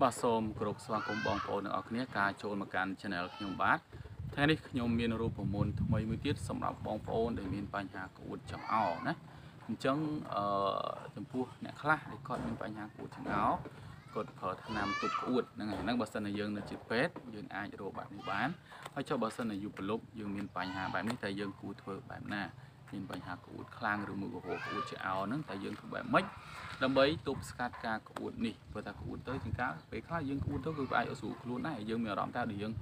បាទសូមគោរពស្វាគមន៍បងប្អូនទាំងអស់គ្នាការចូលមកកាន់ Channel ខ្ញុំបាទថ្ងៃនេះខ្ញុំមានរូបមន្តថ្មីមួយទៀតសម្រាប់បងប្អូនដែលមានបញ្ហាក្អួតចង្អោរណាអញ្ចឹងចំពោះអ្នកខ្លះដែលគាត់មានបញ្ហាក្អួតចង្អោរគាត់ប្រើថ្នាំទប់ក្អួតហ្នឹងបើសិនជាយើងនៅជាពេទ្យយើងអាចរកបែបនេះបានហើយចុះបើសិនជាយូរប្រឡប់យើងមានបញ្ហាបែបនេះតែយើងគួរធ្វើបែបណាមានបញ្ហាក្អួតខ្លាំងឬមួយក៏ក្អួតចង្អោរហ្នឹងតែយើងធ្វើបែបម៉េចដើម្បីទប់ស្កាត់ការក្អួតនេះព្រោះថាក្អួតទៅជាងកាលពេលខ្លះយើងក្អួតទៅគឺអាចឲ្យស្រួលខ្លួនដែរយើងមានអារម្មណ៍ថាយើង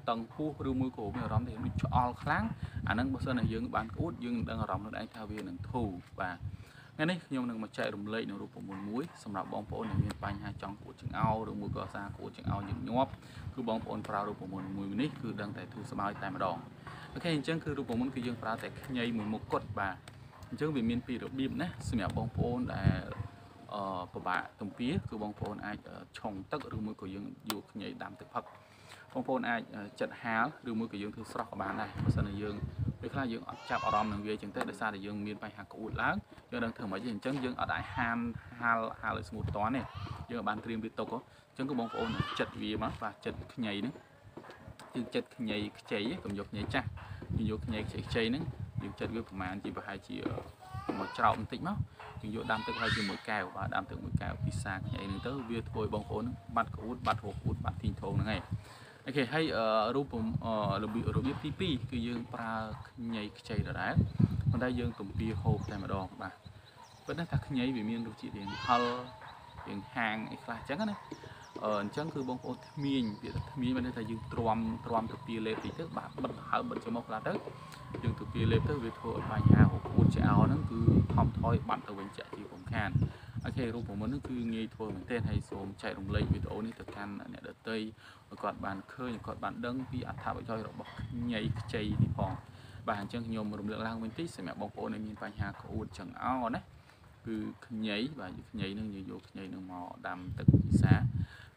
តឹងពោះឬមួយក៏មានអារម្មណ៍ថាយើងឆ្អល់ខ្លាំងអាហ្នឹងបើសិនជាយើងបានក្អួតយើងនឹងដឹងអារម្មណ៍ខ្លួនឯងថាវានឹងធូរបាទថ្ងៃនេះខ្ញុំនឹងមកចែករំលែកនៅរូបមន្តមួយសម្រាប់បងប្អូនដែលមានបញ្ហាចង់ក្អួតចង្អោរឬមួយក៏សារក្អួតចង្អោរញឹកញាប់គឺបងប្អូនប្រើរូបមន្តមួយនេះគឺដឹងតែធូរស្បើយតែម្ដងអូខេអញ្ចឹងគឺរូបមន្តគឺយើងប្រើតែខ្ញីមួយមុខគត់បាទអញ្ចឹងវាមានពីររបៀបណាសម្រាប់បងប្អូនដែលពិបាកទំពាគឺបងប្អូនអាចឆុងទឹកឬមួយក៏យើងយកខ្ញីដាំទឹកផឹកបងប្អូនអាចចិត្តហាលឬមួយក៏យើងធ្វើស្រស់ក៏បានដែរបើសិនជាយើងពេលខ្លះយើងអត់ចាប់អារម្មណ៍នឹងវាអញ្ចឹងទៅដោយសារតែយើងមានបញ្ហាក្អួតឡើងយើងដឹងធ្វើមិនអញ្ចឹងយើងអត់អាចហាលឲ្យស្ងួតតនេះយើងបានត្រៀមវាទុកអញ្ចឹងគឺបងប្អូនចិត្តវាមកបាទចិត្តខ្ញីហ្នឹងយើងចិត្តខ្ញីខ្ចីកុំយកខ្ញីចាស់យើងយកខ្ញីខ្ចីហ្នឹងយើងចិត្តវាប្រហែលជាប្រហែលជាមកច្រោបបន្តិចមកយើងយកដាំទឹកឲ្យជាមួយកែវបាទដាំទឹកមួយកែវពិសាខ្ញីហ្នឹងទៅវាធ្វើឲ្យបងប្អូនបាត់ក្អួតបាត់រោគក្អួតបាត់ទីងធងហ្នឹងឯងអូខេហើយរបៀបទី2គឺយើងប្រើខ្ញីខ្ចីដដែលប៉ុន្តែយើងទំពាហូបតែម្ដងបាទប៉ុន្តែថាខ្ញីវាមានរសជាតិរៀងហឹររៀងហាងអីខ្លះអញ្ចឹងណាអញ្ចឹងគឺបងប្អូនធ្មាញវាថាធ្មាញមិនថាយើងទ្រាំទៅពីលេបតិចទៅបាទបិទហើបិទច្រមុះខ្លះទៅយើងទៅពីលេបទៅវាធ្វើឲ្យបញ្ហាក្អួតឆ្អោហ្នឹងគឺថមថយបាត់ទៅវិញចាក់ជាកំខានអូខេរូបមន្តហ្នឹងគឺងាយធ្វើមែនទែនហើយសូមចែករំលែកវីដេអូនេះទៅកាន់អ្នកដទៃឲ្យគាត់បានឃើញគាត់បានដឹងពីអត្ថប្រយោជន៍របស់ខ្ញីខ្ចីនេះផងបាទអញ្ចឹងខ្ញុំរំលឹកឡើងវិញតិចសម្រាប់បងប្អូនដែលមានបញ្ហាក្អួតចង្អោរណាគឺខ្ញីបាទខ្ញីនឹងយើងយកខ្ញីនឹងមកដាំទឹកពិសា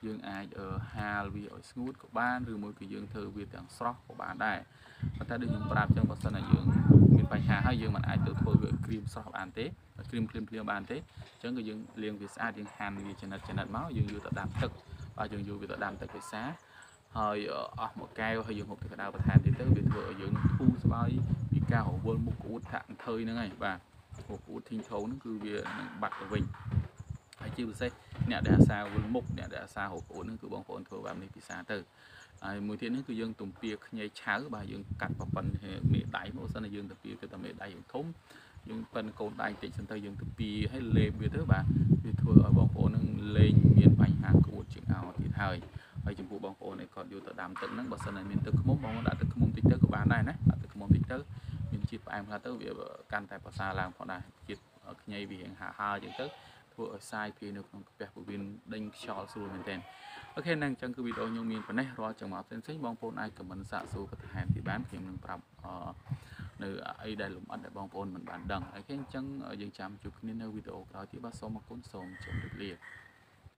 យើងអាចហាលវាឲ្យស្ងួតក៏បានឬមួយក៏យើងធ្វើវាទាំងស្រស់ក៏បានដែរប៉ុន្តែដូចខ្ញុំប្រាប់អញ្ចឹងបើសិនណាយើងមានបញ្ហាហើយយើងមិនអាចទៅធ្វើវាក្រៀមស្រស់បានទេក្រៀមភ្លាមបានទេអញ្ចឹងគឺយើងលាងវាស្អាតយើងហាន់វាចំណិតមកយើងយកទៅដាំទឹកបាទយើងយកវាទៅដាំទឹកពិសាហើយអស់មួយកែវហើយយើងហូបទឹកក្តៅបន្ថែមទៀតទៅវាធ្វើឲ្យយើងធូរស្បើយពីការរវល់មុខក្អួតថាក់អន្ថើយហ្នឹងហើយបាទក្អួតធីងធងហ្នឹងគឺវានឹងបាត់ទៅវិញហើយជាពិសេសអ្នកដែលអាសាវិលមុខអ្នកដែលអាសាហូបក្អួតហ្នឹងគឺបងប្អូនធ្វើបែបនេះពិសាទៅហើយមួយទៀតនេះគឺយើងទំពាខ្ញីឆៅបាទយើងកាត់ប៉ុណ្ណេះមេដៃមកសិនយើងទំពាគឺតែមេដៃយើងធំយើងប៉ិនកូនដៃតិចសិនទៅយើងទំពាឲ្យលេបវាទៅបាទវាធ្វើឲ្យបងប្អូននឹងលេងមានបញ្ហាក្អួតជាងអោទៀតហើយចំពោះបងប្អូនគាត់យកទៅដាំទឹកហ្នឹងបើសិនតែមានទឹកឃ្មុំបងដាក់ទឹកឃ្មុំតិចទៅក៏បានដែរណាដាក់ទឹកឃ្មុំតិចទៅមានជាតិផ្អែមខ្លះទៅវាកាន់តែប្រសើរឡើងផងដែរជាតិខ្ញីវារៀងហាក់ហើរអញ្ចឹងទៅធ្វើឲ្យសាយភាយនៅក្នុងកាពះពោះវៀនដេញខ្យល់ស្រួលមែនទែនអូខេហ្នឹងអញ្ចឹងគឺវីដេអូខ្ញុំមានប៉ុណ្ណេះរាល់ចំណុចផ្សេងបងប្អូនអាចខមមិនសាកសួរបន្ថែមទៀតបានខ្ញុំនឹងប្រាប់នៅអីដែលលម្អិតដែលបងប្អូនមិនបានដឹងអូខេអញ្ចឹងយើងចាំជួបគ្នានៅវីដេអូក្រោយទៀតបាទសូមអរគុណសូមជម្រាបលា